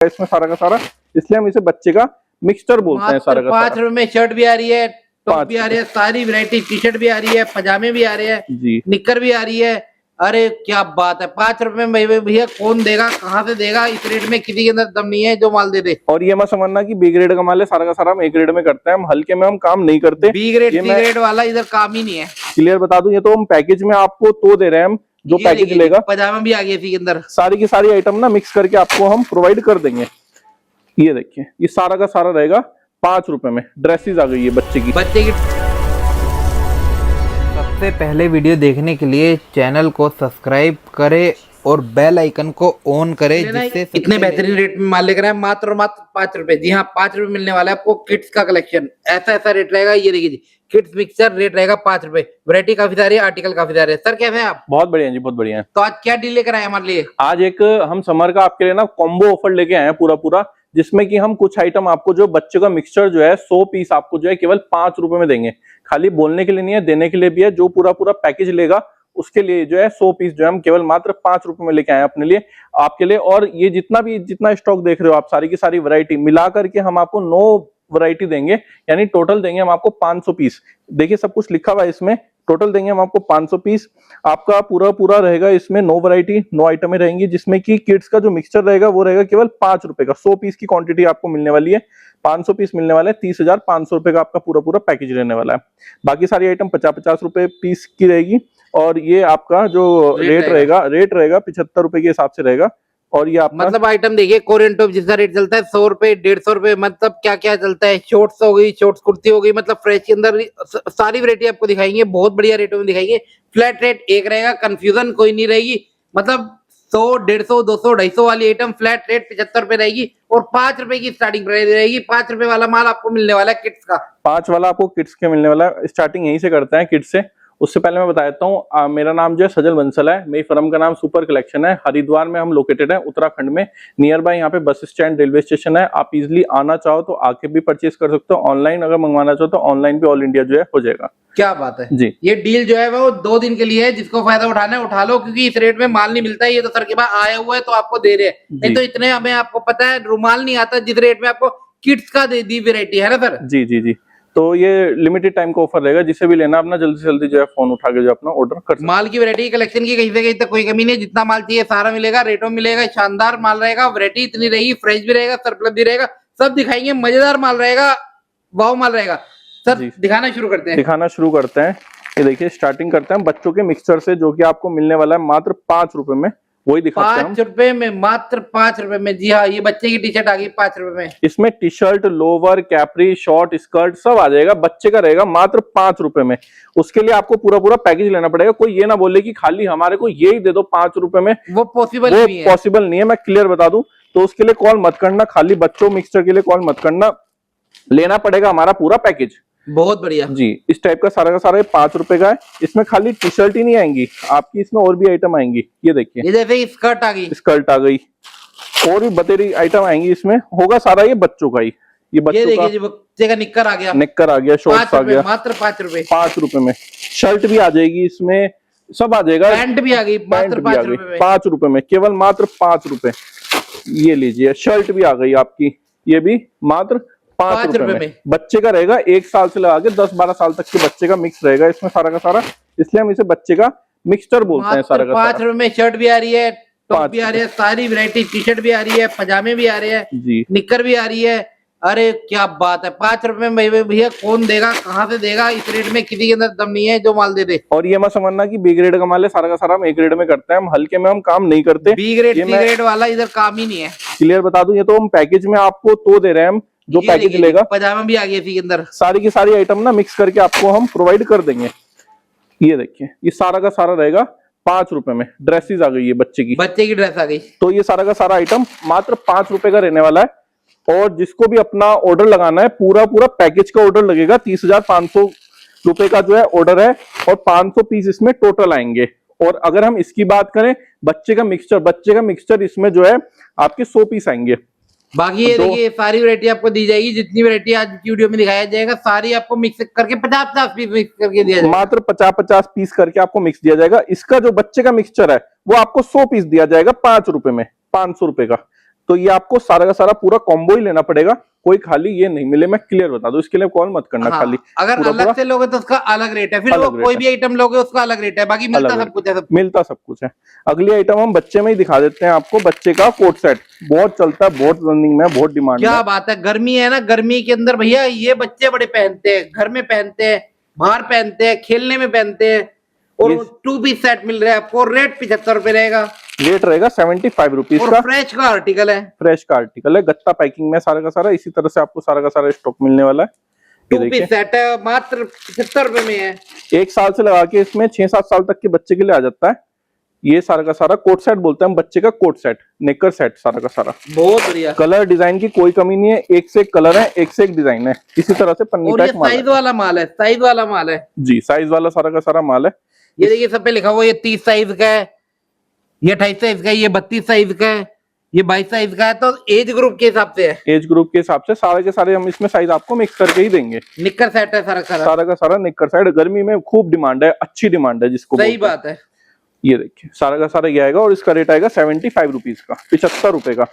इसमें सारा का सारा, इसलिए हम इसे बच्चे का मिक्सचर बोलते हैं सारा का सारा। 5 रुपए में शर्ट भी आ रही है, टॉप भी आ रही है, सारी वैरायटी, टी शर्ट भी आ रही है, पजामे भी आ रहे हैं जी, निक्कर भी आ रही है। अरे क्या बात है, 5 रुपए में भैया कौन देगा, कहाँ से देगा इस रेट में? किसी के अंदर दम नहीं है जो माल दे दे। और ये मत समझना कि बी ग्रेड का माल है, सारा का सारा हम ए ग्रेड में करते हैं, हम हल्के में हम काम नहीं करते। बी ग्रेड सी ग्रेड वाला इधर काम ही नहीं है। क्लियर बता दूं, ये तो हम पैकेज में आपको तो दे रहे हैं, हम जो पैकेज लेगा पजामा भी आ गया इसी के अंदर, सारी की सारी आइटम ना मिक्स करके आपको हम प्रोवाइड कर देंगे। ये देखिए, ये सारा का सारा रहेगा 5 रुपए में। ड्रेसेस आ गई है बच्चे की। सबसे पहले वीडियो देखने के लिए चैनल को सब्सक्राइब करें और बेल आइकन को ऑन करें, जिससे इतने बेहतरीन रेट में माल लेकर आए मात्र और मात्र 5 रुपए। जी हाँ, 5 रुपए मिलने वाला है आपको किड्स का कलेक्शन। ऐसा रेट रहेगा, ये देखिए जी, किड्स मिक्सचर रेट रहेगा 5 रुपए। वैरायटी काफी सारी है, आर्टिकल काफी सारे हैं। सर कैसे हैं आप? बहुत बढ़िया जी, बहुत बढ़िया। तो आज क्या डील लेकर आए हमारे लिए? आज एक हम समर का आपके लिए ना कॉम्बो ऑफर लेके आए हैं पूरा, जिसमें कि हम कुछ आइटम आपको, जो बच्चों का मिक्सचर जो है 100 पीस आपको जो है केवल 5 रुपए में देंगे। खाली बोलने के लिए नहीं है, देने के लिए भी है। जो पूरा पैकेज लेगा उसके लिए जो है 100 पीस जो है हम केवल मात्र 5 रुपए में लेके आए हैं अपने लिए, आपके लिए। और ये जितना स्टॉक देख रहे हो आप, सारी की सारी वैरायटी मिला करके हम आपको 9 वैरायटी देंगे, यानी टोटल देंगे हम आपको 500 पीस। देखिए सब कुछ लिखा हुआ है इसमें, टोटल देंगे हम आपको 500 पीस। आपका पूरा रहेगा इसमें 9 वैरायटी, 9 आइटमें रहेंगी, जिसमें कि किड्स का जो मिक्सचर रहेगा वो रहेगा केवल 5 रुपए का। 100 पीस की क्वांटिटी आपको मिलने वाली है, 500 पीस मिलने वाला है, 30,500 रुपए का आपका पूरा पैकेज रहने वाला है। बाकी सारी आइटम 50-50 रुपए पीस की रहेगी। और ये आपका जो रेट रहेगा 75 रुपए के हिसाब से रहेगा। और ये आपका मतलब आइटम देखिए, कोरियन टॉप जिसका रेट चलता है 100 रुपए, 150 रुपए, मतलब क्या क्या चलता है। शॉर्ट्स हो गई, शॉर्ट्स कुर्ती हो गई, मतलब फ्रेश के अंदर सारी वैरायटी आपको दिखाएंगे, बहुत बढ़िया रेटों में दिखाएंगे। फ्लैट रेट एक रहेगा, कंफ्यूजन कोई नहीं रहेगी। मतलब 100, 150, 200, 250 वाली आइटम फ्लैट रेट 75 रुपए रहेगी और 5 रुपए की स्टार्टिंग प्राइस रहेगी। 5 रुपए वाला माल आपको मिलने वाला है किड्स का। 5 वाला आपको किड्स के मिलने वाला है। स्टार्टिंग यहीं से करते हैं किड्स से। उससे पहले मैं बता देता हूँ, मेरा नाम जो है सजल बंसल है, मेरी फर्म का नाम सुपर कलेक्शन है। हरिद्वार में हम लोकेटेड है, उत्तराखंड में। नियर बाय यहाँ पे बस स्टैंड, रेलवे स्टेशन है। आप इजिली आना चाहो तो आके भी परचेज कर सकते हो, ऑनलाइन अगर मंगवाना चाहो तो ऑनलाइन भी ऑल इंडिया जो है हो जाएगा। क्या बात है जी। ये डील जो है वो 2 दिन के लिए है, जिसको फायदा उठाना है उठा लो, क्योंकि इस रेट में माल नहीं मिलता है। ये तो सर के पास आया हुआ है तो आपको दे रहे हैं, नहीं तो इतने हमें आपको पता है रुमाल नहीं आता जिस रेट में आपको किड्स का दे दी वैरायटी है ना सर। जी। तो ये लिमिटेड टाइम का ऑफर रहेगा, जिसे भी लेना अपना जल्दी से जल्दी जो है फोन उठा के जो अपना ऑर्डर कर सकते। माल की वैरायटी कलेक्शन की कहीं से कहीं तक कोई कमी नहीं है। जितना माल चाहिए सारा मिलेगा, रेटों मिलेगा, शानदार माल रहेगा, वैरायटी इतनी रहेगी, फ्रेश भी रहेगा, सरप्लस भी रहेगा, सब दिखाएंगे। मजेदार माल रहेगा, वाव माल रहेगा। सर दिखाना शुरू करते हैं। ये देखिए, स्टार्टिंग करते हैं बच्चों के मिक्सचर से, जो कि आपको मिलने वाला है मात्र 5 रुपए में। वही दिखाते हैं 5 रुपए में, मात्र 5 रुपए में। जी हाँ, ये बच्चे की टी शर्ट आ गई 5 रुपए में। इसमें T shirt, lower, capri, short, skirt सब आ जाएगा। बच्चे का रहेगा मात्र 5 रुपए में। उसके लिए आपको पूरा पैकेज लेना पड़ेगा। कोई ये ना बोले कि खाली हमारे को ये ही दे दो 5 रुपए में, वो पॉसिबल नहीं है। मैं क्लियर बता दूं तो उसके लिए कॉल मत करना, खाली बच्चों मिक्सचर के लिए कॉल मत करना, लेना पड़ेगा हमारा पूरा पैकेज। बहुत बढ़िया जी। इस टाइप का सारा 5 रुपए का है। इसमें खाली टी शर्ट ही नहीं आएंगी आपकी, इसमें और भी आइटम आएंगी। ये देखिए, ये जैसे स्कर्ट आ गई, और भी बतेरी आइटम आएंगी। इसमें होगा सारा ये बच्चों का ही। ये बच्चे का निक्कर आ गया, शॉर्ट्स आ गया, मात्र 5 रुपए। 5 रुपए में। शर्ट भी आ जाएगी, इसमें सब आ जाएगा। पैंट भी आ गई, मात्र 5 रुपए में, केवल मात्र 5 रुपए। ये लीजिए, शर्ट भी आ गई आपकी, ये भी मात्र 5 रुपए में। बच्चे का रहेगा 1 साल से लगा के 10-12 साल तक के बच्चे का मिक्स रहेगा इसमें सारा का सारा, इसलिए हम इसे बच्चे का मिक्सचर बोलते हैं सारा का सारा। 5 रुपए में शर्ट भी आ रही है, टॉप भी आ रही है, सारी वैरायटी, टी शर्ट भी आ रही है, पजामे भी आ रहे हैं जी, निक्कर भी आ रही है। अरे क्या बात है, 5 रुपए में भैया कौन देगा, कहाँ से देगा इस रेट में? किसी के अंदर दम नहीं है जो माल दे दे। और ये मत समझना कि बी ग्रेड का माल है, सारा का सारा हम ए ग्रेड में करते हैं, हम हल्के में हम काम नहीं करते। बी ग्रेड सी ग्रेड वाला इधर काम ही नहीं है। क्लियर बता दूं, ये तो हम पैकेज में आपको तो दे रहे हैं, हम जो पैकेज लेगा। पजामा भी आ गया इसी के अंदर, सारी की सारी आइटम ना मिक्स करके आपको हम प्रोवाइड कर देंगे। ये देखिए, ये सारा का सारा रहेगा 5 रुपए में। ड्रेसेस आ गई है बच्चे की ड्रेस आ गई। तो ये सारा का सारा आइटम मात्र 5 रुपए का रहने वाला है। और जिसको भी अपना ऑर्डर लगाना है, पूरा पैकेज का ऑर्डर लगेगा। 30,500 रुपए का जो है ऑर्डर है, और 500 पीस इसमें टोटल आएंगे। और अगर हम इसकी बात करें बच्चे का मिक्सचर इसमें जो है आपके 100 पीस आएंगे। बाकी ये देखिए, सारी वैरायटी आपको दी जाएगी, जितनी वैरायटी आज की वीडियो में दिखाया जाएगा सारी आपको मिक्स करके 50-50 पीस मिक्स करके दिया जाएगा। मात्र 50-50 पीस करके आपको मिक्स दिया जाएगा। इसका जो बच्चे का मिक्सचर है वो आपको 100 पीस दिया जाएगा 5 रुपए में, 500 रुपए का। तो ये आपको सारा का सारा पूरा कॉम्बो ही लेना पड़ेगा, कोई खाली ये नहीं मिले, मैं क्लियर बता दूं, इसके लिए कॉल मत करना। हाँ, खाली अगर पूरा अलग पूरा से लोगे तो उसका अलग रेट है, फिर अलग वो रेट कोई है। भी आइटम लोगे उसका अलग रेट है, बाकी मिलता अलग सब कुछ है, सब मिलता सब कुछ है। अगली आइटम हम बच्चे में ही दिखा देते हैं आपको, बच्चे का कोट सेट बहुत चलता है, बहुत रनिंग में, बहुत डिमांड क्या है। बात है। गर्मी है ना, गर्मी के अंदर भैया ये बच्चे बड़े पहनते हैं, घर में पहनते हैं, बाहर पहनते हैं, खेलने में पहनते हैं। और ये 2 पीस सेट मिल रहा है आपको, रेट 75 रुपए रहेगा, रेट रहेगा 75 रुपीज और का। फ्रेश का आर्टिकल है, फ्रेश का आर्टिकल है, गत्ता पैकिंग में सारा का सारा, इसी तरह से आपको सारा का सारा स्टॉक मिलने वाला है। 2 ये पीस देखिए सेट है, मात्र 75 रुपए में है। 1 साल से लगा के इसमें 6-7 साल तक के बच्चे के लिए आ जाता है। ये सारा का सारा कोट सेट बोलते हैं हम, बच्चे का कोट सेट, नेकर सेट सारा का सारा। बहुत बढ़िया। कलर डिजाइन की कोई कमी नहीं है, एक से एक कलर है, एक से एक डिजाइन है, इसी तरह से पन्नी और ये पैक माल साइज है। वाला माल है, साइज वाला माल है। जी साइज वाला सारा का सारा माल है। ये देखिए सब पे लिखा हुआ, ये 30 साइज का है, ये 28 साइज का है, ये 32 साइज का है, ये 22 साइज का है। तो एज ग्रुप के हिसाब से है, एज ग्रुप के हिसाब से सारे के सारे हम इसमें साइज आपको मिक्स करके ही देंगे। निक्कर सेट है सारा सारा। सारा का सारा निक्कर साइड, गर्मी में खूब डिमांड है, अच्छी डिमांड है जिसको सही बोलते हैं। बात है। ये देखिए सारा का सारा ये आएगा, और इसका रेट आएगा 75 रुपीज का, 75 रुपए का।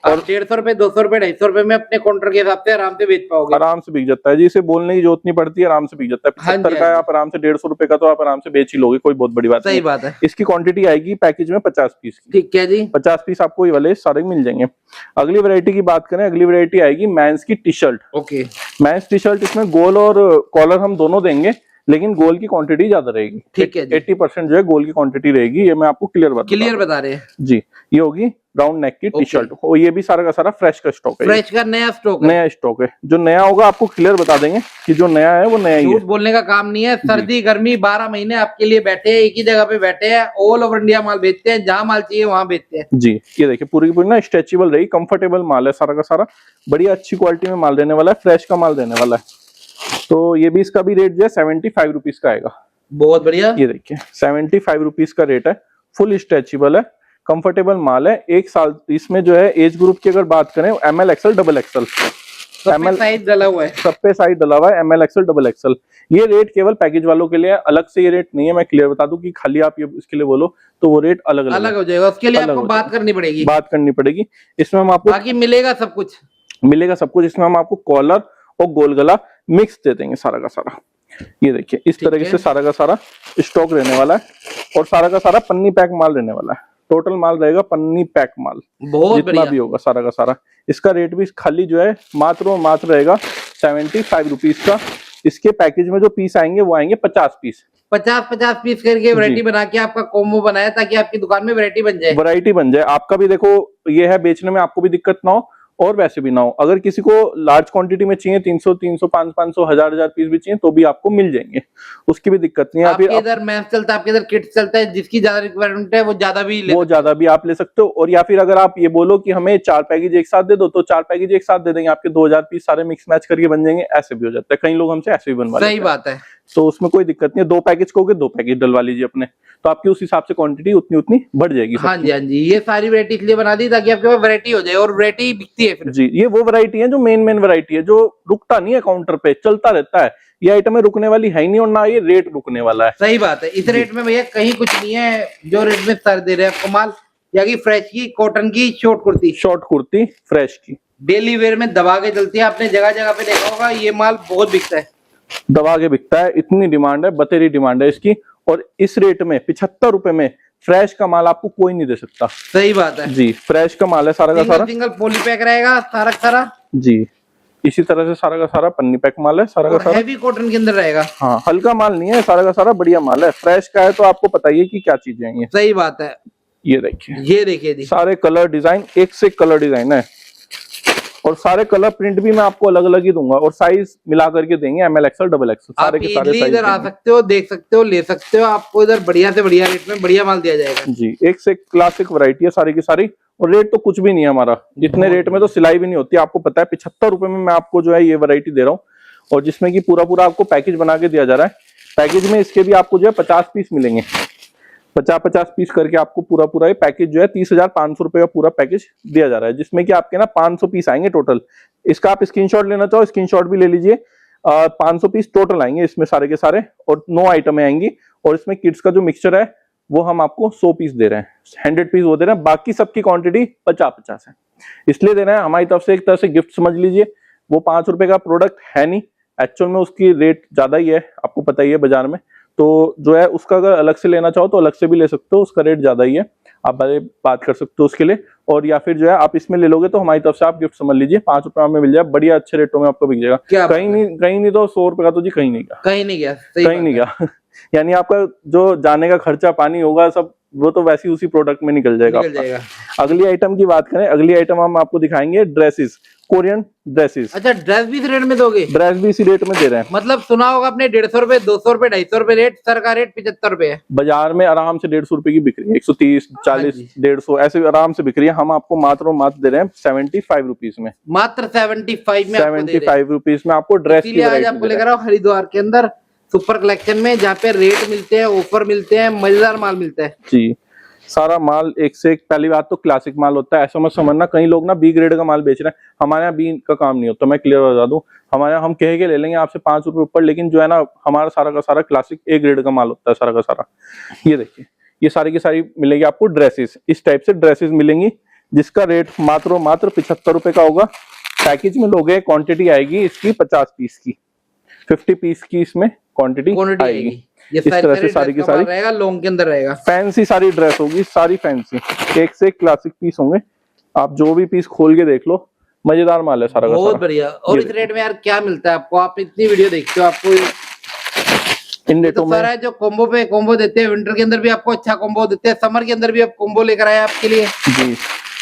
और 150 रुपए, 200 रुपए, 250 रुपए में अपने काउंटर के हिसाब से आराम से बेच पाओगे। आराम से बिक जाता है जी, इसे बोलने की जरूरत नहीं पड़ती, आराम से बिक जाता है। हाँ जी, 75 का है, हाँ आप आराम से 150 रुपए का तो आप आराम से बेच ही लोगे, कोई बहुत बड़ी बात सही नहीं। बात है। इसकी क्वांटिटी आएगी पैकेज में 50 पीस की, ठीक है जी। 50 पीस आपको ये वाले सारे मिल जाएंगे। अगली वैरायटी की बात करें, अगली वैरायटी आएगी मेंस की T shirt. Okay, mains T shirt, इसमें गोल और कॉलर हम दोनों देंगे, लेकिन गोल की क्वांटिटी ज्यादा रहेगी। ठीक है जी। 80% जो है गोल की क्वांटिटी रहेगी, ये मैं आपको क्लियर बता रहे हैं जी। ये होगी राउंड नेक की टी शर्ट, और ये भी सारा का सारा फ्रेश का स्टॉक है, फ्रेश का नया स्टॉक है। नया स्टॉक है। जो नया होगा आपको क्लियर बता देंगे कि जो नया है वो नया ही है। झूठ बोलने का काम नहीं है, सर्दी गर्मी 12 महीने आपके लिए बैठे हैं, एक ही जगह पे बैठे हैं, ऑल ओवर इंडिया माल बेचते हैं, जहां माल चाहिए वहां बेचते हैं जी। ये देखिए पूरी की पूरी ना स्ट्रेचेबल रही, कंफर्टेबल माल है सारा का सारा, बढ़िया अच्छी क्वालिटी में माल देने वाला है, फ्रेश का माल देने वाला है। तो ये भी, इसका भी रेट जो है 75 रुपीज का आएगा। बहुत बढ़िया। ये देखिए 75 रुपीज का रेट है, फुल स्ट्रेचेबल है, कंफर्टेबल माल है। 1 साल इसमें जो है एज ग्रुप की अगर बात करें, ML XL double XL size डला हुआ है, सब पे साइज डला हुआ है, ML XL डबल XL। ये रेट केवल पैकेज वालों के लिए है, अलग से ये रेट नहीं है। मैं क्लियर बता दूं कि खाली आप ये इसके लिए बोलो तो वो रेट अलग अलग हो जाएगा, उसके लिए अलग आपको हो बात जाएगा। करनी पड़ेगी, बात करनी पड़ेगी। इसमें हम आपको बाकी मिलेगा सब कुछ, मिलेगा सब कुछ। इसमें हम आपको कॉलर और गोल गला मिक्स दे देंगे सारा का सारा। ये देखिए इस तरीके से सारा का सारा स्टॉक रहने वाला है, और सारा का सारा पन्नी पैक माल रहने वाला है। टोटल माल रहेगा पन्नी पैक माल, बहुत जितना बढ़िया। भी होगा सारा का सारा। इसका रेट भी खाली जो है मात्र और मात्र रहेगा 75 रुपीज का। इसके पैकेज में जो पीस आएंगे वो आएंगे 50 पीस, 50 पीस करके वैरायटी बना के आपका कॉम्बो बनाया, ताकि आपकी दुकान में वैरायटी बन जाए, वैरायटी बन जाए। आपका भी देखो ये है, बेचने में आपको भी दिक्कत ना हो और वैसे भी ना हो। अगर किसी को लार्ज क्वांटिटी में चाहिए, 300 300 500 1000 पीस भी चाहिए तो भी आपको मिल जाएंगे, उसकी भी दिक्कत नहीं है। आपके इधर मैथ चलता है, आपके इधर किड्स चलता है, जिसकी ज्यादा रिक्वायरमेंट है वो ज्यादा भी वो ज्यादा भी आप ले सकते हो। और या फिर अगर आप ये बोलो कि हमें 4 पैकेज एक साथ दे दो, तो 4 पैकेज एक साथ दे देंगे, आपके 2000 पीस सारे मिक्स मैच करके बन जाएंगे। ऐसे भी हो जाता है, कई लोग हमसे ऐसे भी बनवा लेते सही हैं। बात है। तो उसमें कोई दिक्कत नहीं है। 2 पैकेज कहोगे 2 पैकेज डलवा लीजिए अपने, तो आपकी उस हिसाब से क्वांटिटी उतनी उतनी बढ़ जाएगी। हाँ जी, हाँ जी, ये सारी वैरायटी इसलिए बना दी ताकि आपके पास वैरायटी हो जाए, और वैरायटी बिकती है फिर। जी, ये वो वैरायटी है जो मेन वैरायटी है, जो रुकता नहीं है काउंटर पे, चलता रहता है। ये आइटम रुकने वाली है ही नहीं, और ना ये रेट रुकने वाला है। सही बात है। इस रेट में भैया कहीं कुछ नहीं है जो रेट में सर दे रहे हैं आपको माल, या कि फ्रेश की कॉटन की short kurti, short kurti fresh की डेली वेयर में दबा के चलती है। आपने जगह जगह पे देखा होगा, ये माल बहुत बिकता है, दबा के बिकता है। इतनी डिमांड है, बतेरी डिमांड है इसकी। और इस रेट में 75 रुपए में फ्रेश का माल आपको कोई नहीं दे सकता। सही बात है जी, फ्रेश का माल है सारा का सारा। सिंगल पॉली पैक रहेगा सारा का सारा जी, इसी तरह से सारा का सारा पन्नी पैक माल है सारा का सारा। हैवी कॉटन के अंदर रहेगा। हाँ, हल्का माल नहीं है, सारा का सारा बढ़िया माल है। फ्रेश का है तो आपको पता ही है कि क्या चीजें हैं ये। सही बात है। ये देखिए, ये देखिए जी, सारे कलर डिजाइन, एक से एक कलर डिजाइन है, और सारे कलर प्रिंट भी मैं आपको अलग अलग ही दूंगा, और साइज मिला करके देंगे ML XL डबल XL आप सारे के सारे इधर साइज आ सकते हो, देख सकते हो, ले सकते हो। आपको इधर बढ़िया से बढ़िया रेट में बढ़िया माल दिया जाएगा। जी। एक से एक क्लासिक वैरायटी है सारी की सारी, और रेट तो कुछ भी नहीं है हमारा। इतने रेट में तो सिलाई भी नहीं होती, आपको पता है। 75 रुपए में मैं आपको जो है ये वैरायटी दे रहा हूँ, और जिसमें कि पूरा पूरा आपको पैकेज बना के दिया जा रहा है। पैकेज में इसके भी आपको जो है 50 पीस मिलेंगे, 50-50 पीस करके आपको पूरा पूरा ये पैकेज जो है 30,500 रुपए का पूरा पैकेज दिया जा रहा है, जिसमें कि आपके ना 500 पीस आएंगे टोटल। इसका आप स्क्रीनशॉट लेना चाहो स्क्रीनशॉट भी ले लीजिए। 500 पीस टोटल आएंगे इसमें सारे के सारे, और 9 आइटमें आएंगी। और इसमें किड्स का जो मिक्सचर है वो हम आपको 100 पीस दे रहे हैं, 100 पीस वो दे रहे हैं। बाकी सबकी क्वांटिटी 50-50 है। इसलिए दे रहे हैं, हमारी तरफ से एक तरह से गिफ्ट समझ लीजिए। वो 5 रुपए का प्रोडक्ट है नहीं, एक्चुअल में उसकी रेट ज्यादा ही है, आपको पता ही है बाजार में। तो जो है उसका अगर अलग से लेना चाहो तो अलग से भी ले सकते हो, उसका रेट ज्यादा ही है, आप बात कर सकते हो उसके लिए। और या फिर जो है आप इसमें ले लोगे तो हमारी तरफ से आप गिफ्ट समझ लीजिए, 5 रुपए में मिल जाए, बढ़िया अच्छे रेटों में आपको बिक जाएगा। कहीं नहीं तो 100 रुपए का तो जी कहीं नहीं गया, कहीं नहीं गया, कहीं नहीं गया। यानी आपका जो जाने का खर्चा पानी होगा सब, वो तो वैसे ही उसी प्रोडक्ट में निकल जाएगा। अगली आइटम की बात करें, अगली आइटम हम आपको दिखाएंगे ड्रेसेस, कोरियन ड्रेसेस। अच्छा, ड्रेस भी इस रेट में दोगे? ड्रेस भी इसी रेट में दे रहे हैं। मतलब सुना होगा आपने 150 रुपए, 200 रुपए, 250 रुपए रेट, सर का रेट 75 रुपए है। बाजार में आराम से 150 रुपए की बिक रही है, 130, 40, 150 ऐसे आराम से बिक रही है। हम आपको मात्र और मात्र दे रहे हैं 75 रुपीज में, मात्र 75 में 75 रुपीज में आपको ड्रेस की आज आपको लेकर आओ हरिद्वार के अंदर सुपर कलेक्शन में, जहाँ पे रेट मिलते हैं, ऑफर मिलते हैं, मजेदार माल मिलता है जी। सारा माल एक से एक, पहली बात तो क्लासिक माल होता है, ऐसा मत समझना कई लोग ना बी ग्रेड का माल बेच रहे हैं, हमारे यहाँ बी का काम नहीं होता, मैं क्लियर बता दूं। हमारे यहाँ हम कह के ले लेंगे आपसे 5 रुपए ऊपर, लेकिन जो है ना हमारा सारा का सारा क्लासिक ए ग्रेड का माल होता है सारा का सारा। ये देखिए, ये सारी की सारी मिलेगी आपको ड्रेसेस, इस टाइप से ड्रेसेस मिलेंगी, जिसका रेट मात्र और मात्र 75 रुपए का होगा। पैकेज में लोगे, क्वांटिटी आएगी इसकी 50 पीस की, 50 पीस की इसमें क्वांटिटी आएगी। ये इस तरह से सारी की सारी रहेगा, लॉन्ग के अंदर रहेगा, फैंसी सारी ड्रेस होगी, सारी फैंसी, एक से एक क्लासिक पीस होंगे। आप जो भी पीस खोल के देख लो, मजेदार माल है सारा का सारा। बहुत बढ़िया। और इस रेट में यार क्या मिलता है आपको? आप इतनी वीडियो देखते हो, आपको इन रेटों में सारा जो कॉम्बो पे कॉम्बो देते हैं, विंटर के अंदर भी आपको अच्छा कॉम्बो देते हैं, समर के अंदर भी आप कॉम्बो लेकर आए आपके लिए जी।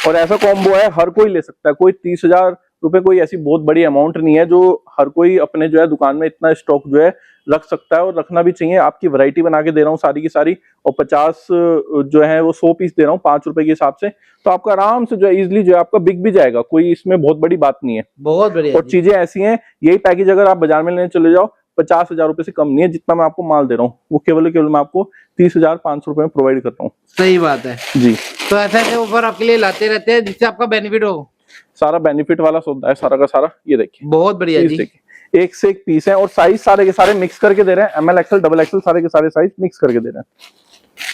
और ऐसा कॉम्बो है हर कोई ले सकता है, कोई 30,000 रुपए कोई ऐसी बहुत बड़ी अमाउंट नहीं है जो हर कोई अपने जो है दुकान में इतना स्टॉक जो है रख सकता है, और रखना भी चाहिए। आपकी वैरायटी बना के दे रहा हूँ सारी की सारी, और 50 जो है वो 100 पीस दे रहा हूँ 5 रुपए के हिसाब से, तो आपका आराम से जो है इजिली जो है आपका बिक भी जाएगा, कोई इसमें बहुत बड़ी बात नहीं है। बहुत बढ़िया। और चीजें ऐसी हैं, यही पैकेज अगर आप बाजार में लेने चले जाओ 50,000 रुपए से कम नहीं है, जितना मैं आपको माल दे रहा हूँ वो केवल मैं आपको 30,500 रुपए में प्रोवाइड करता हूँ। सही बात है जी। तो ऐसे ऑफर आपके लिए लाते रहते हैं जिससे आपका बेनिफिट हो, सारा बेनिफिट वाला सौदा है सारा का सारा। ये देखिए, बहुत बढ़िया जी, देखिए एक से एक पीस है, और साइज सारे के सारे मिक्स करके दे रहे हैं, ML XL डबल XL सारे के सारे साइज मिक्स करके दे रहे हैं।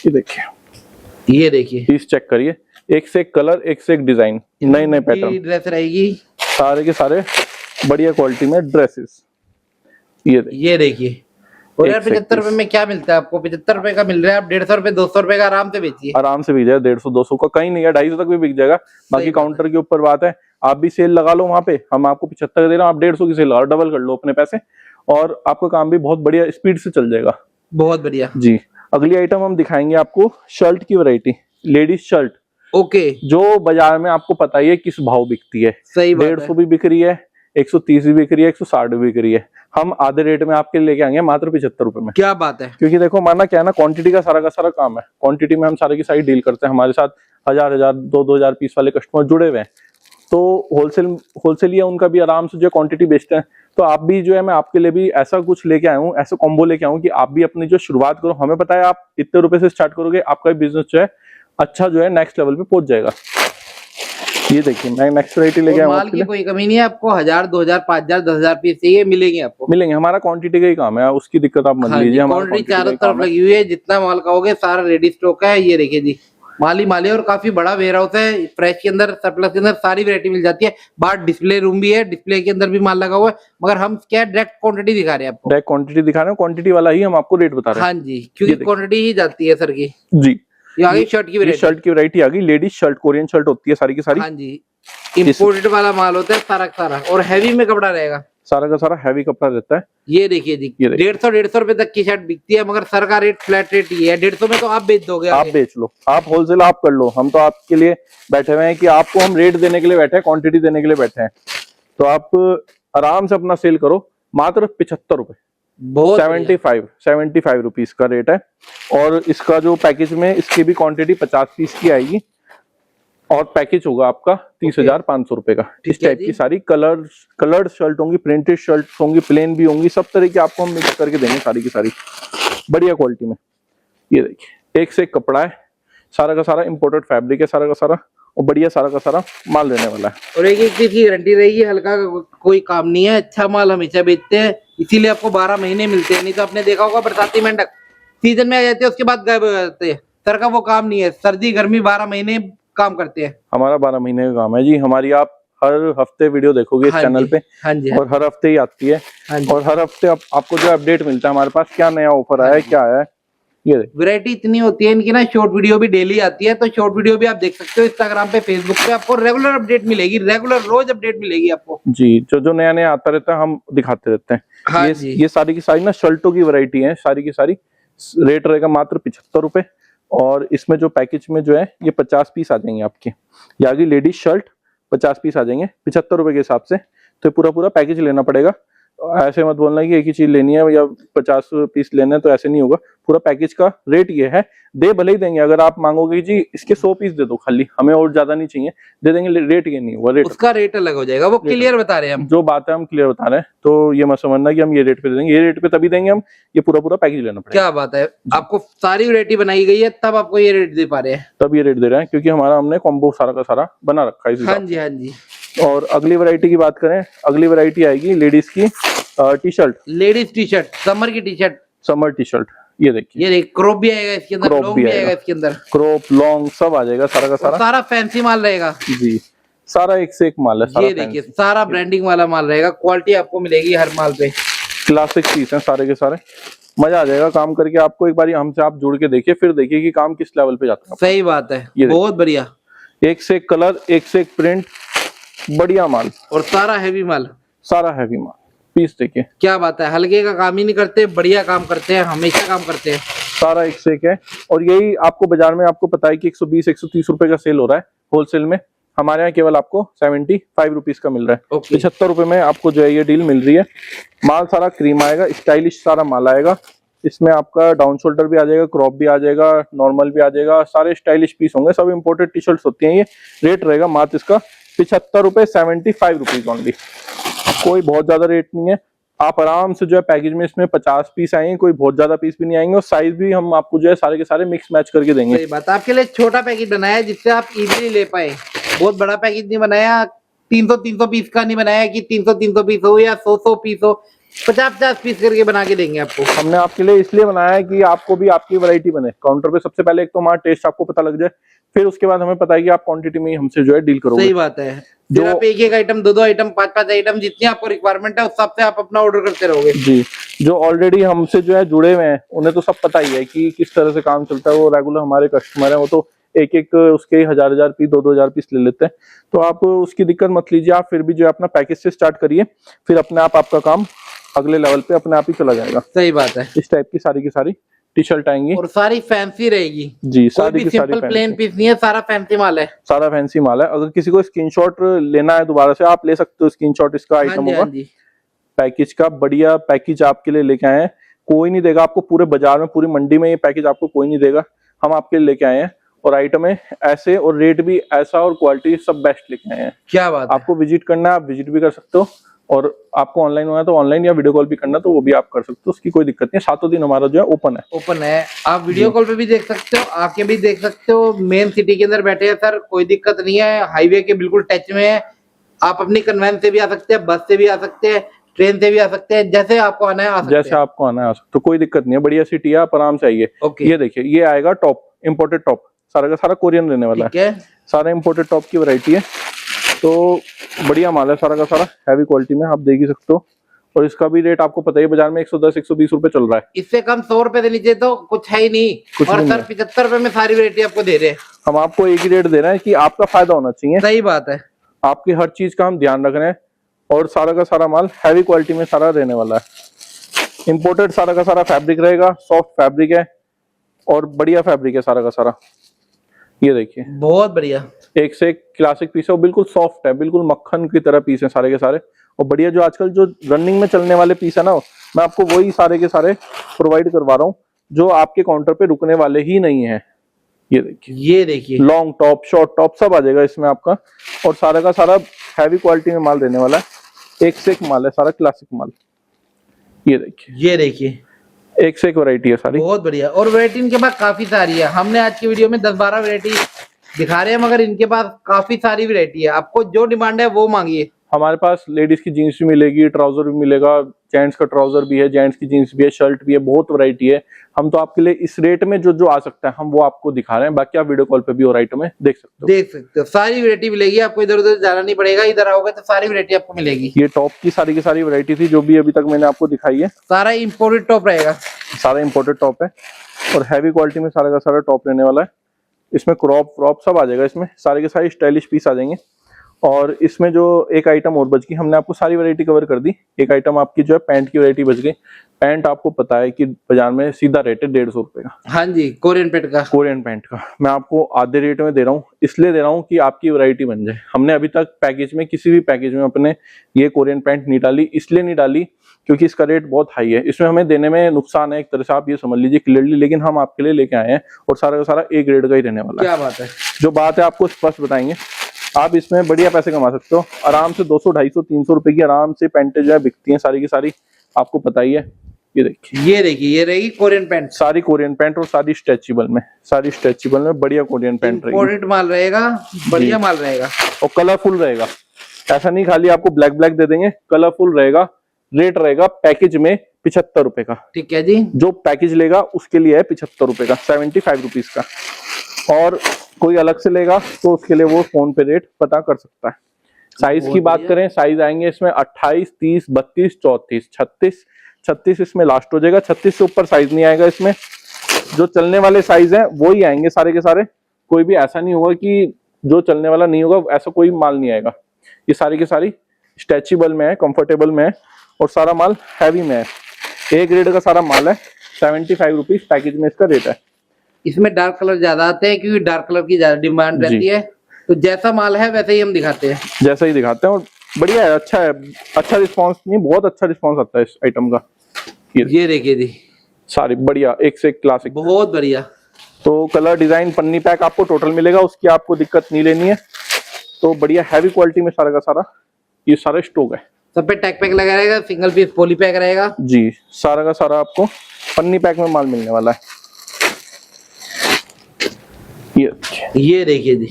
ये देखिए, ये देखिए पीस चेक करिए, एक से एक कलर, एक से एक डिजाइन, नए नए पैटर्न, ड्रेस रहेगी सारे के सारे बढ़िया क्वालिटी में ड्रेसेस। ये देखिए। और यार 75 रुपए में क्या मिलता है आपको? 75 रुपए का मिल रहा है, आप 150 रुपए 200 रुपए का आराम से बेचिए, आराम से बिक जाए, 150-200 का कहीं नहीं है, 250 तक भी बिक जाएगा। बाकी काउंटर के ऊपर बात है, आप भी सेल लगा लो वहां पे, हम आपको 75 दे रहे हैं, आप 150 की सेल लगा, डबल कर लो अपने पैसे, और आपका काम भी बहुत बढ़िया स्पीड से चल जाएगा। बहुत बढ़िया जी। अगली आइटम हम दिखाएंगे आपको शर्ट की वैरायटी, लेडीज शर्ट। ओके। जो बाजार में आपको पता ही है किस भाव बिकती है, सही बात है। 150 भी बिक रही है, 130 भी बिक रही है, 160 भी बिक रही है, हम आधे रेट में आपके लेके आएंगे मात्र 75 रुपए में। क्या बात है। क्योंकि देखो माना क्या है ना, क्वांटिटी का सारा काम है, क्वांटिटी में हम सारी की सारी डील करते हैं, हमारे साथ 1000 2,000 पीस वाले कस्टमर जुड़े हुए हैं, तो होलसेल या उनका भी आराम से जो क्वांटिटी बेचते हैं। तो आप भी जो है, मैं आपके लिए भी ऐसा कुछ लेके आया हूँ, ऐसा कॉम्बो लेके आऊँ कि आप भी अपनी जो शुरुआत करो, हमें पता है आप इतने रुपए से स्टार्ट करोगे, आपका बिजनेस जो है अच्छा जो है नेक्स्ट लेवल पे पहुंच जाएगा। ये देखिए, मैं नेक्स्ट वैरायटी लेके आया हूं। माल की कोई कमी नहीं है, आपको 1000 2000 5000 10,000 पीस चाहिए मिलेंगे आपको, मिलेंगे, हमारा क्वांटिटी का ही काम है, उसकी दिक्कत आप मत लीजिए। हमारा क्वांटिटी चारों तरफ लगी हुई है, जितना माल कहोगे सारा रेडी स्टॉक है। ये देखिए जी, माल है, और काफी बड़ा वेयर हाउस है, फ्रेश के अंदर सरप्लस के अंदर सारी वैरायटी मिल जाती है। बाहर डिस्प्ले रूम भी है, डिस्प्ले के अंदर भी माल लगा हुआ है, मगर हम क्या डायरेक्ट क्वांटिटी दिखा रहे हैं आपको, डायरेक्ट क्वांटिटी दिखा रहे हैं, क्वांटिटी वाला ही हम आपको रेट बता रहे हैं। हाँ जी, क्योंकि क्वांटिटी ही जाती है सर की। जी। ये आ गई शर्ट की वैरायटी, शर्ट की वैरायटी आ गई, लेडीज शर्ट, कोरियन शर्ट होती है सारी की सारी। हाँ जी, इंपोर्टेड वाला माल होता है सारा का सारा, और हैवी में कपड़ा रहेगा, सारा का सारा हैवी कपड़ा रहता है। ये देखिए जी, 150 रुपए तक की शर्ट बिकती है, मगर सर का रेट फ्लैट रेट ही है, 150 में तो आप बेच दोगे। आप बेच लो, आप होलसेल आप कर लो, हम तो आपके लिए बैठे हुए हैं कि आपको हम रेट देने के लिए बैठे हैं, क्वांटिटी देने के लिए बैठे हैं, तो आप आराम से अपना सेल करो, मात्र 75 रुपए, 75 रुपीज का रेट है। और इसका जो पैकेज में इसकी भी क्वांटिटी 50 पीस की आएगी, और पैकेज होगा आपका 30,500 रुपए का। इस टाइप की सारी कलर्ड शर्ट होंगी, प्रिंटेड शर्ट होंगी, प्लेन भी होंगी, सब तरह की आपको हम मिक्स करके देंगे सारी की सारी बढ़िया क्वालिटी में। ये देखिए, एक से एक कपड़ा है, सारा का सारा इंपोर्टेड फैब्रिक है सारा का सारा, और बढ़िया सारा का सारा माल देने वाला है। और एक चीज की गारंटी रहेगी, हल्का कोई काम नहीं है, अच्छा माल हमेशा बेचते हैं, इसीलिए आपको 12 महीने मिलते हैं। नहीं तो आपने देखा होगा बरसाती मेंढक सीजन में आ जाते हैं, उसके बाद गायब हो जाते हैं। सर का वो काम नहीं है, सर्दी गर्मी 12 महीने काम करते हैं? हमारा 12 महीने का काम है जी। हमारी आप हर हफ्ते वीडियो देखोगे इस हाँ चैनल जी, पे, हाँ जी, और हर हफ्ते ही आती है, हाँ जी। और हर हफ्ते आपको जो अपडेट मिलता है हमारे पास, क्या नया ऑफर आया है, क्या आया है, ये देखिए। वैरायटी इतनी होती है इनकी ना, शॉर्ट वीडियो भी डेली आती है, तो शॉर्ट वीडियो भी आप देख सकते हो इंस्टाग्राम पे, फेसबुक पे, आपको रेगुलर अपडेट मिलेगी, रेगुलर रोज अपडेट मिलेगी आपको जी, जो जो नया नया आता रहता है हम दिखाते रहते हैं। हाँ जी। ये सारी की सारी ना शर्टों की वैरायटी है, सारी की सारी। रेट रहेगा मात्र 75 रुपए, और इसमें जो पैकेज में जो है ये 50 पीस आ जाएंगे आपके। ये आ गई लेडीज शर्ट, 50 पीस आ जाएंगे 75 रुपए के हिसाब से। तो पूरा पूरा पैकेज लेना पड़ेगा। ऐसे मत बोलना कि एक ही चीज लेनी है या 50 पीस लेना है, तो ऐसे नहीं होगा। पूरा पैकेज का रेट ये है, दे भले ही देंगे। अगर आप मांगोगे जी इसके 100 पीस दे दो खाली, हमें और ज्यादा नहीं चाहिए, दे देंगे, रेट ये नहीं होगा। रेट उसका रेट अलग हो जाएगा, वो क्लियर बता रहे हैं हम। जो बात है हम क्लियर बता रहे हैं, तो ये मत समझना कि हम ये रेट पे दे देंगे। ये रेट पे तभी देंगे हम, ये पूरा पूरा पैकेज लेना पड़ेगा। क्या बात है, आपको सारी वैरायटी बनाई गई है तब आपको ये रेट दे पा रहे हैं? तब ये रेट दे रहे हैं क्योंकि हमारा हमने कॉम्बो सारा का सारा बना रखा है इस हाँ हिसाब जी, हाँ जी। से। और अगली वैरायटी की बात करें, अगली वैरायटी आएगी लेडीज की T shirt, ladies T shirt, summer की T shirt, summer T shirt. ये देखिए, ये देख, क्रॉप भी आएगा इसके अंदर, क्रॉप लॉन्ग भी भी आएगा आएगा। इसके अंदर, क्रॉप लॉन्ग सब आ जाएगा सारा का और सारा। सारा फैंसी माल रहेगा। जी, सारा एक से एक माल है, सारा ये देखिए, सारा ब्रांडिंग वाला माल रहेगा, क्वालिटी आपको मिलेगी हर माल पे। क्लासिक पीस है सारे के सारे। मजा आ जाएगा काम करके आपको। एक बार हमसे आप जुड़ के देखिए, फिर देखिए कि काम किस लेवल पे जाता है। सही बात है, ये बहुत बढ़िया। एक से एक कलर, एक से एक प्रिंट, बढ़िया माल, और सारा हैवी माल, सारा हैवी माल। पीस देखिए, क्या बात है, हल्के का काम ही नहीं करते, बढ़िया काम करते हैं, हमेशा काम करते हैं। सारा एक से एक है। और यही आपको बाजार में आपको पता है कि 120-130 रुपए का सेल हो रहा है होलसेल में। हमारे यहाँ केवल आपको 75 रुपीज का मिल रहा है। ओके। 75 रुपए में आपको जो है ये डील मिल रही है। माल सारा क्रीम आएगा, स्टाइलिश सारा माल आएगा। इसमें आपका डाउन शोल्डर भी आ जाएगा, क्रॉप भी आ जाएगा, नॉर्मल भी आ जाएगा, सारे स्टाइलिश पीस होंगे। सब इंपोर्टेड टी शर्ट्स होती हैं ये। रेट रहेगा मात्र इसका 75 रुपए, 75 रुपीज ओनली। कोई बहुत ज्यादा रेट नहीं है। आप आराम से जो है पैकेज में इसमें 50 पीस आएंगे, कोई बहुत ज्यादा पीस भी नहीं आएंगे, और साइज भी हम आपको जो है सारे के सारे मिक्स मैच करके देंगे। सही बात, आपके लिए छोटा पैकेज बनाया है जिससे आप इजीली ले पाए। बहुत बड़ा पैकेज नहीं बनाया, 300 पीस का नहीं बनाया कि 300 पीस हो या 100 पीस हो, 50 पीस करके बना के देंगे आपको। हमने आपके लिए इसलिए बनाया है कि आपको भी आपकी वैरायटी बने काउंटर पे। सबसे पहले एक तो हमारा टेस्ट आपको पता लग जाए, फिर उसके बाद हमें पता है कि आप क्वांटिटी में ही हमसे जो है डील करोगे। सही बात है, जो आप एक आइटम, दो आइटम, 5 आइटम, जितनी आपको रिक्वायरमेंट है उस हिसाब से आप अपना ऑर्डर करते रहोगे। जी, जो ऑलरेडी हमसे जो है जुड़े हुए हैं उन्हें तो सब पता ही है कि किस तरह से काम चलता है। वो रेगुलर हमारे कस्टमर है, वो तो एक एक उसके 1000 पीस, 2-2 हजार पीस ले लेते हैं। तो आप उसकी दिक्कत मत लीजिए। आप फिर भी जो है अपना पैकेज से स्टार्ट करिए, फिर अपने आप आपका काम अगले लेवल पे अपने आप ही चला जाएगा। सही बात है। इस टाइप की सारी टी शर्ट आएंगी, और सारी फैंसी रहेगी जी, कोई सारी भी की सारी सिंपल प्लेन पीस नहीं है, सारा फैंसी माल है। सारा फैंसी माल है। अगर किसी को स्क्रीनशॉट लेना है दोबारा से, आप ले सकते हो स्क्रीनशॉट। इसका हाँ आइटम जी, होगा हाँ जी। पैकेज का, बढ़िया पैकेज आपके लिए लेके आए हैं। कोई नहीं देगा आपको पूरे बाजार में, पूरी मंडी में ये पैकेज आपको कोई नहीं देगा। हम आपके लिए लेके आए हैं, और आइटम है ऐसे, और रेट भी ऐसा, और क्वालिटी सब बेस्ट लेके आए हैं। क्या बात है। आपको विजिट करना है, आप विजिट भी कर सकते हो, और आपको ऑनलाइन होना है तो ऑनलाइन, या वीडियो कॉल भी करना तो वो भी आप कर सकते हो। उसकी कोई दिक्कत नहीं है। 7 दिन हमारा जो है ओपन है। ओपन है, आप वीडियो कॉल पे भी देख सकते हो, आके भी देख सकते हो। मेन सिटी के अंदर बैठे हैं सर, कोई दिक्कत नहीं है, हाईवे के बिल्कुल टच में है। आप अपनी कन्वेंस से भी आ सकते हैं, बस से भी आ सकते हैं, ट्रेन से भी आ सकते हैं, जैसे आपको आना है आ सकते जैसे हैं। आपको आना है आ सकते, तो कोई दिक्कत नहीं है। बढ़िया सिटी है, आप आराम से आइए। ओके। ये देखिए, ये आएगा टॉप, इम्पोर्टेड टॉप, सारा का सारा कोरियन रहने वाला ठीक है, सारा इम्पोर्टेड टॉप की वैरायटी है। तो बढ़िया माल है सारा का सारा, हैवी क्वालिटी में, आप देख ही सकते हो। और इसका भी रेट आपको पता ही है, बाजार में 110-120 रुपए चल रहा है। इससे कम 100 रुपए से नीचे तो कुछ है ही नहीं। कुछ और भी सर नहीं। 75 रुपए में सारी वैरायटी आपको दे रहे हैं। हम आपको एक ही रेट दे रहे हैं कि आपका फायदा होना चाहिए। सही बात है। आपकी हर चीज का हम ध्यान रख रहे हैं, और सारा का सारा माल हैवी क्वालिटी में सारा रहने वाला है। इंपोर्टेड सारा का सारा फैब्रिक रहेगा, सॉफ्ट फैब्रिक है, और बढ़िया फैब्रिक है सारा का सारा। ये देखिए, बहुत बढ़िया, एक से एक क्लासिक पीस है, वो बिल्कुल सॉफ्ट है, बिल्कुल मक्खन की तरह पीस है सारे के सारे। और बढ़िया जो आजकल जो रनिंग में चलने वाले पीस है ना, मैं आपको वही सारे के सारे प्रोवाइड करवा रहा हूँ, जो आपके काउंटर पे रुकने वाले ही नहीं है। ये देखिए, ये देखिए, लॉन्ग टॉप, शॉर्ट टॉप सब आ जाएगा इसमें आपका, और सारा का सारा हैवी क्वालिटी में माल रहने वाला है। एक से एक माल है सारा, क्लासिक माल। ये देखिए, ये देखिए, एक से एक वैरायटी है सारी। बहुत बढ़िया। और वैरायटी इनके पास काफी सारी है। हमने आज की वीडियो में 10-12 वैरायटी दिखा रहे हैं, मगर इनके पास काफी सारी वैरायटी है। आपको जो डिमांड है वो मांगिए। हमारे पास लेडीज की जीन्स भी मिलेगी, ट्राउजर भी मिलेगा, जेंट्स का ट्राउजर भी है, जेंट्स की जीन्स भी है, शर्ट भी है, बहुत वैरायटी है। हम तो आपके लिए इस रेट में जो जो आ सकता है हम वो आपको दिखा रहे हैं, बाकी आप वीडियो कॉल पे भी और आइटम है देख सकते हो। सारी वैरायटी मिलेगी आपको, इधर उधर जाना नहीं पड़ेगा, इधर आओगे तो सारी वैरायटी आपको मिलेगी। ये टॉप की सारी वैरायटी थी जो भी अभी तक मैंने आपको दिखाई है, सारा इंपोर्टेड टॉप रहेगा, सारा इंपोर्टेड टॉप है और हैवी क्वालिटी में सारा का सारा टॉप रहने वाला है। इसमें क्रॉप व्रॉप सब आ जाएगा, इसमें सारे के सारे स्टाइलिश पीस आ जाएंगे। और इसमें जो एक आइटम और बच गई, हमने आपको सारी वैरायटी कवर कर दी। एक आइटम आपकी जो है पैंट की वैरायटी बच गई। पैंट आपको पता है कि बाजार में सीधा रेट है 150 रुपए का। हाँ जी, कोरियन पैंट का, कोरियन पैंट का मैं आपको आधे रेट में दे रहा हूँ, इसलिए दे रहा हूँ कि आपकी वैरायटी बन जाए। हमने अभी तक पैकेज में किसी भी पैकेज में अपने ये कोरियन पैंट नहीं डाली, इसलिए नहीं डाली क्योंकि इसका रेट बहुत हाई है। इसमें हमें देने में नुकसान है एक तरह से, आप ये समझ लीजिए क्लियरली, लेकिन हम आपके लिए लेके आए हैं और सारा का सारा एक ग्रेड का ही रहने वाला है। क्या बात है, जो बात है आपको स्पष्ट बताएंगे। आप इसमें बढ़िया पैसे कमा सकते हो आराम से, 200 250 300 रुपए की आराम से पैंटें जो है बिकती हैं सारी की सारी, आपको पता ही है। ये देखिए ये रहेगी कोरियन पैंट, सारी कोरियन पैंट और सारी स्ट्रेचेबल में बढ़िया कोरियन पैंट रहेगी, इंपोर्टेड माल रहेगा, बढ़िया माल रहेगा और कलरफुल रहेगा। ऐसा नहीं खाली आपको ब्लैक ब्लैक दे देंगे, कलरफुल रहेगा। रेट रहेगा पैकेज में 75 रुपए का। ठीक है जी, जो पैकेज लेगा उसके लिए है 75 रुपए का, 75 रुपीज का। और कोई अलग से लेगा तो उसके लिए वो फोन पे रेट पता कर सकता है। साइज की बात करें, साइज आएंगे इसमें 28 30 32 34 36 36 इसमें लास्ट हो जाएगा। 36 से ऊपर साइज नहीं आएगा इसमें। जो चलने वाले साइज हैं वो ही आएंगे सारे के सारे, कोई भी ऐसा नहीं होगा कि जो चलने वाला नहीं होगा, ऐसा कोई माल नहीं आएगा। ये सारी की सारी स्ट्रेचेबल में है, कंफर्टेबल में है और सारा माल हैवी में है। एक ग्रेड का सारा माल है, 75 रुपीज पैकेज में इसका रेट है। इसमें डार्क कलर ज्यादा आते हैं क्योंकि डार्क कलर की ज्यादा डिमांड रहती है, तो जैसा माल है वैसे ही हम दिखाते हैं, जैसा ही दिखाते हैं। और बढ़िया है, अच्छा है, अच्छा रिस्पांस नहीं, बहुत अच्छा रिस्पांस आता है इस आइटम का। ये देखिए जी, सारी बढ़िया, एक से एक क्लासिक, बहुत बढ़िया। तो कलर डिजाइन पन्नी पैक आपको टोटल मिलेगा, उसकी आपको दिक्कत नहीं लेनी है। तो बढ़िया हैवी क्वालिटी में सारा का सारा ये सारा स्टॉक है। सब पे टैग पैक लगा रहेगा, सिंगल पीस पॉली पैक रहेगा जी, सारा का सारा आपको पन्नी पैक में माल मिलने वाला है। ये देखिए जी,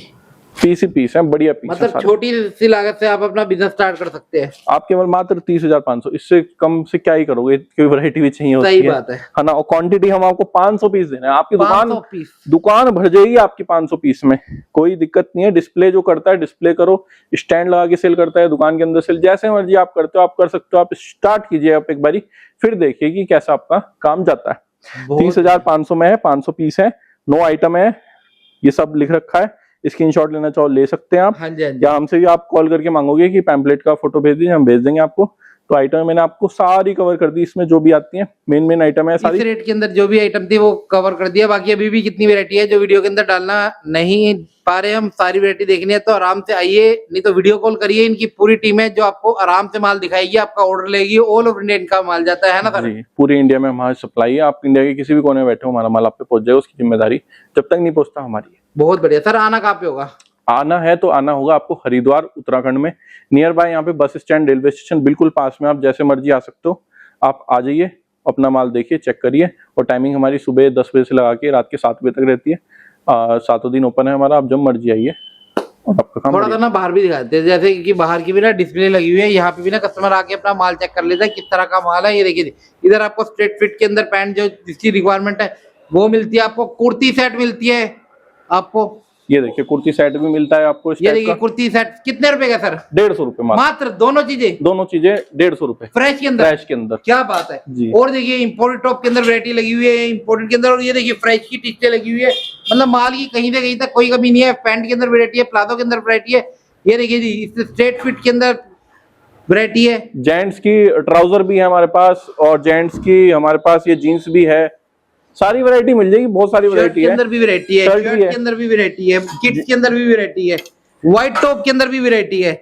पीस ही पीस है, बढ़िया पीस मतलब है। छोटी सी लागत से आप अपना बिजनेस स्टार्ट कर सकते हैं। आप केवल मात्र 30,500, इससे कम से क्या ही करोगे, कोई वैरायटी भी चाहिए होती सही बात है ना। और क्वांटिटी हम आपको 500 पीस देना है, आपकी 500 पीस, दुकान भर जाएगी आपकी 500 पीस में, कोई दिक्कत नहीं है। डिस्प्ले जो करता है डिस्प्ले करो, स्टैंड लगा के सेल करता है दुकान के अंदर सेल, जैसे मर्जी आप करते हो आप कर सकते हो। आप स्टार्ट कीजिए आप एक बारी, फिर देखिए कि कैसा आपका काम जाता है। 30,500 में है, 500 पीस है, 9 आइटम है, ये सब लिख रखा है। स्क्रीनशॉट लेना चाहो ले सकते हैं आप। हाँ जी, हाँ जी। या हमसे भी आप कॉल करके मांगोगे कि पैम्पलेट का फोटो भेज दीजिए, हम भेज देंगे आपको। तो आइटम मैंने आपको सारी कवर कर दी, इसमें जो भी आती है मेन आइटम है सारी। इस रेट के अंदर जो भी आइटम थी वो कवर कर दिया। बाकी अभी भी कितनी वैरायटी है जो वीडियो के अंदर डालना नहीं पा रहे हम, सारी वैरायटी देखनी है तो आराम से आइए, नहीं तो वीडियो कॉल करिए। इनकी पूरी टीम है जो आपको आराम से माल दिखाएगी, आपका ऑर्डर लेगी। ऑल ओवर इंडिया इनका माल जाता है ना सर? जी, पूरी इंडिया में हमारी सप्लाई है। आप इंडिया के किसी भी कोने में बैठे हो, हमारा माल आप पे पहुंच जाएगा, उसकी जिम्मेदारी जब तक नहीं पहुंचता हमारी है। बहुत बढ़िया सर। आना कहाँ पे होगा? आना है तो आना होगा आपको हरिद्वार उत्तराखंड में, नियर बाय यहाँ पे बस स्टैंड, रेलवे स्टेशन बिल्कुल पास में। आप जैसे मर्जी आ सकते हो, आप आ जाइए, अपना माल देखिए, चेक करिए। और टाइमिंग हमारी सुबह 10 बजे से लगा के रात के 7 बजे तक रहती है। 7 दिन ओपन है हमारा, आप जब मर्जी आइए और आपका काम। थोड़ा सा ना बाहर भी दिखाते हैं, जैसे कि बाहर की भी ना डिस्प्ले लगी हुई है, यहाँ पे भी ना कस्टमर आके अपना माल चेक कर लेता है किस तरह का माल है। ये देखिए इधर आपको स्ट्रेट फिट के अंदर पैंट जो जिसकी रिक्वायरमेंट है वो मिलती है आपको। कुर्ती सेट मिलती है आपको, ये देखिए कुर्ती सेट भी मिलता है आपको। ये देखिए कुर्ती सेट कितने रुपए का सर? 150 रुपए मात्र। दोनों चीजें 150 रुपए फ्रेश के अंदर। फ्रेश के अंदर, क्या बात है जी। और देखिए इंपोर्टेड टॉप के अंदर वैरायटी लगी हुई है, इंपोर्टेड के अंदर। और ये देखिए फ्रेश की टिस्टें लगी हुई है, मतलब माल की कहीं से कहीं तक कोई कमी नहीं है। पैंट के अंदर वैरायटी है, प्लाजो के अंदर वैरायटी है। ये देखिए जी, इससे स्ट्रेट फिट के अंदर वैरायटी है। जेंट्स की ट्राउजर भी है हमारे पास, और जेंट्स की हमारे पास ये जीन्स भी है। सारी वैरायटी मिल जाएगी, बहुत सारी वैरायटी है। के अंदर भी वैरायती है, शर्ट के अंदर भी वैरायटी है, किड्स के अंदर भी वैरायटी है, व्हाइट टॉप के अंदर भी वैरायटी है।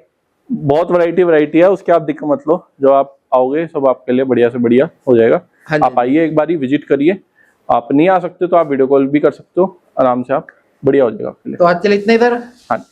बहुत वैरायटी है, उसके आप दिक्कत मत लो। जो आप आओगे सब आपके लिए बढ़िया से बढ़िया हो जाएगा। हाँ आप आइए, एक बारी विजिट करिए। आप नहीं आ सकते तो आप वीडियो कॉल भी कर सकते हो, आराम से आप, बढ़िया हो जाएगा आपके लिए। तो आज चले इतना ही सर। हाँ।